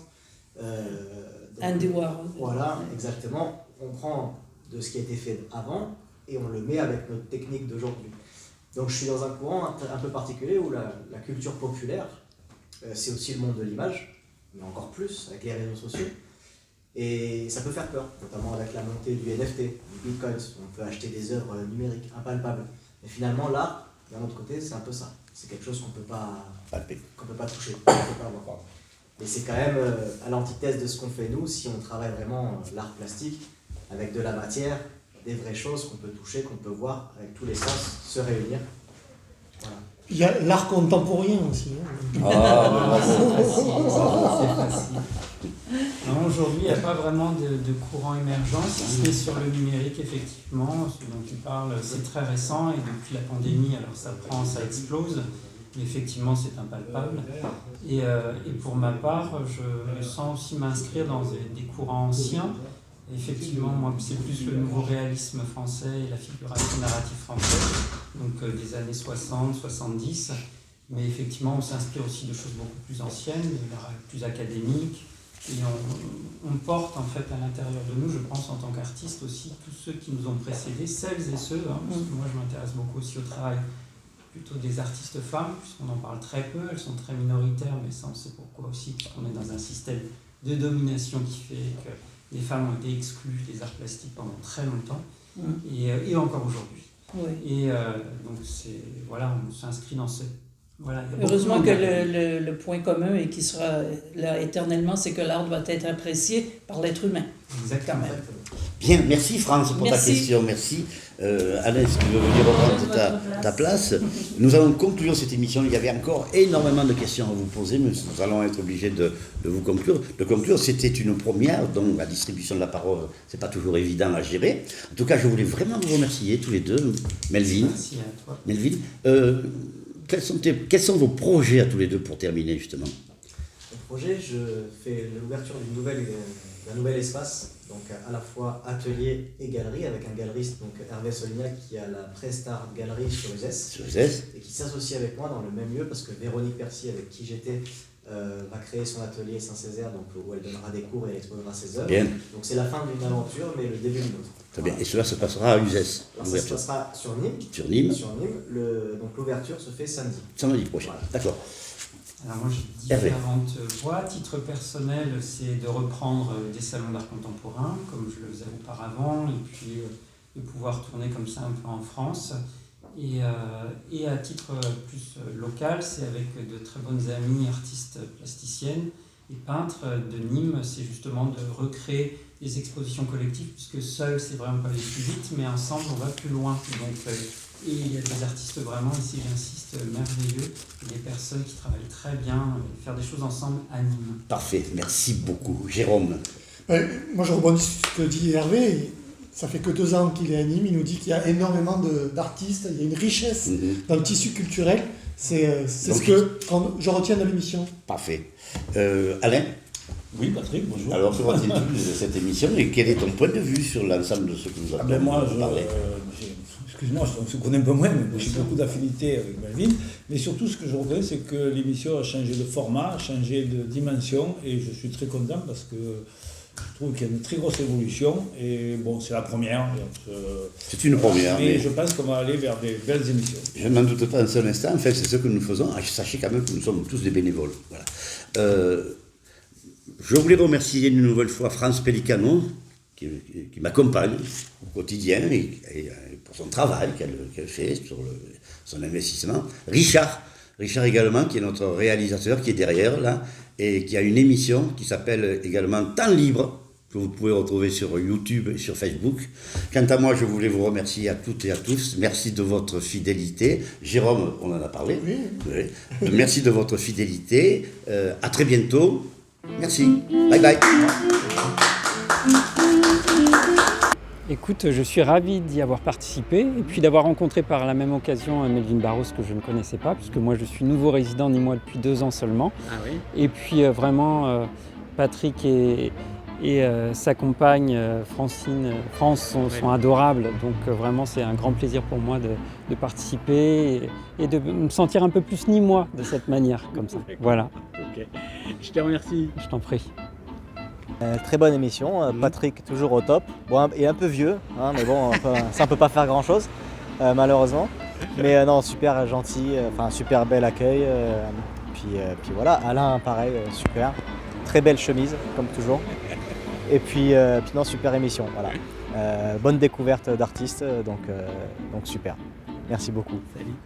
Speaker 9: Andy Warhol.
Speaker 4: Voilà, exactement. On prend de ce qui a été fait avant et on le met avec notre technique d'aujourd'hui. Donc je suis dans un courant un peu particulier où la culture populaire, c'est aussi le monde de l'image, mais encore plus avec les réseaux sociaux. Et ça peut faire peur, notamment avec la montée du NFT, du Bitcoin. On peut acheter des œuvres numériques impalpables. Mais finalement, là, d'un autre côté, c'est un peu ça. C'est quelque chose qu'on ne peut pas palper, qu'on peut pas toucher, qu'on ne peut pas voir. Et c'est quand même à l'antithèse de ce qu'on fait nous, si on travaille vraiment l'art plastique, avec de la matière, des vraies choses qu'on peut toucher, qu'on peut voir, avec tous les sens, se réunir. Voilà.
Speaker 6: Il y a l'art contemporain aussi.
Speaker 5: C'est facile. Non, aujourd'hui, il n'y a pas vraiment de courant émergent, si ce n'est sur le numérique, effectivement. Ce dont tu parles, c'est très récent et depuis la pandémie, alors ça explose. Mais effectivement, c'est impalpable. Et pour ma part, je me sens aussi m'inscrire dans des courants anciens. Et effectivement, moi, c'est plus le nouveau réalisme français et la figuration narrative française, donc des années 60, 70. Mais effectivement, on s'inspire aussi de choses beaucoup plus anciennes, de l'art plus académique. Et on porte en fait à l'intérieur de nous, je pense en tant qu'artiste aussi, tous ceux qui nous ont précédés, celles et ceux, parce que moi je m'intéresse beaucoup aussi au travail plutôt des artistes femmes, puisqu'on en parle très peu, elles sont très minoritaires, mais ça on sait pourquoi aussi, puisqu'on est dans un système de domination qui fait que les femmes ont été exclues des arts plastiques pendant très longtemps, et encore aujourd'hui.
Speaker 9: Oui.
Speaker 5: Et donc on s'inscrit dans cette... Voilà,
Speaker 9: heureusement que le point commun et qui sera là éternellement, c'est que l'art doit être apprécié par l'être humain.
Speaker 5: Exactement.
Speaker 1: Bien, merci France pour ta question, merci. Alain, si tu veux venir reprendre ta place, nous allons conclure cette émission. Il y avait encore énormément de questions à vous poser, mais nous allons être obligés de vous conclure. C'était une première, donc la distribution de la parole, c'est pas toujours évident à gérer. En tout cas, je voulais vraiment vous remercier tous les deux, Melvin.
Speaker 5: Merci à toi.
Speaker 1: Melvin, quels sont vos projets à tous les deux pour terminer justement?
Speaker 4: Mon projet, je fais l'ouverture d'un nouvel espace, donc à la fois atelier et galerie, avec un galeriste, donc Hervé Solignac, qui a la Prestart Galerie sur Uzès,
Speaker 1: Et
Speaker 4: qui s'associe avec moi dans le même lieu, parce que Véronique Percy, avec qui j'étais, va créer son atelier Saint-Césaire, donc, où elle donnera des cours et elle exposera ses œuvres.
Speaker 1: Bien.
Speaker 4: Donc c'est la fin d'une aventure, mais le début d'une autre.
Speaker 1: Très bien. Et cela se passera à Uzès.
Speaker 4: Alors ça se passera sur Nîmes.
Speaker 1: Sur Nîmes.
Speaker 4: Donc l'ouverture se fait samedi.
Speaker 1: Samedi prochain.
Speaker 4: Voilà.
Speaker 1: D'accord.
Speaker 5: Alors moi j'ai différentes voies. À titre personnel, c'est de reprendre des salons d'art contemporain, comme je le faisais auparavant, et puis de pouvoir tourner comme ça un peu en France. Et à titre plus local, c'est avec de très bonnes amies artistes plasticiennes et peintres de Nîmes, c'est justement de recréer des expositions collectives, puisque seul c'est vraiment pas aller plus vite, mais ensemble on va plus loin. Donc, et il y a des artistes vraiment, ici j'insiste, merveilleux, et des personnes qui travaillent très bien, faire des choses ensemble à Nîmes.
Speaker 1: Parfait, merci beaucoup. Jérôme.
Speaker 6: Moi je rebondis sur ce que dit Hervé. Ça fait que 2 ans qu'il est à Nîmes, il nous dit qu'il y a énormément d'artistes, il y a une richesse dans le tissu culturel. C'est ce que je retiens de l'émission.
Speaker 1: Parfait. Alain?
Speaker 3: Oui, Patrick, bonjour.
Speaker 1: Alors, que vois-tu de cette émission et quel est ton point de vue sur l'ensemble de ce que nous avons parlé?
Speaker 2: Excuse-moi, on se connaît un peu moins, mais j'ai beaucoup d'affinités avec Melvin. Mais surtout, ce que je reconnais, c'est que l'émission a changé de format, a changé de dimension, et je suis très content parce que je trouve qu'il y a une très grosse évolution. Et bon, c'est la première.
Speaker 1: C'est une première.
Speaker 2: Mais je pense qu'on va aller vers des belles émissions.
Speaker 1: Je n'en doute pas un seul instant. En fait, c'est ce que nous faisons. Sachez quand même que nous sommes tous des bénévoles. Voilà. Je voulais remercier une nouvelle fois France Pellicano, qui m'accompagne au quotidien et pour son travail qu'elle fait, sur son investissement. Richard également, qui est notre réalisateur, qui est derrière là, et qui a une émission qui s'appelle également Temps Libre, que vous pouvez retrouver sur YouTube et sur Facebook. Quant à moi, je voulais vous remercier à toutes et à tous. Merci de votre fidélité. Jérôme, on en a parlé. Oui. Merci de votre fidélité. À très bientôt. Merci. Bye bye.
Speaker 5: Écoute, je suis ravi d'y avoir participé et puis d'avoir rencontré par la même occasion Melvin Barros que je ne connaissais pas, puisque moi je suis nouveau résident nîmois depuis 2 ans seulement.
Speaker 10: Ah oui.
Speaker 5: Et puis vraiment, Patrick et sa compagne France sont adorables. Donc vraiment c'est un grand plaisir pour moi de participer et de me sentir un peu plus nîmois de cette manière, comme ça. Voilà.
Speaker 10: Ok. Je te remercie.
Speaker 5: Je t'en prie.
Speaker 7: Très bonne émission, Patrick toujours au top, bon, et un peu vieux, hein, mais bon, ça on peut pas faire grand chose, malheureusement. Mais non, super gentil, super bel accueil, puis voilà, Alain pareil, super, très belle chemise, comme toujours. Et puis non, super émission, voilà. Bonne découverte d'artistes, donc super. Merci beaucoup.
Speaker 10: Salut.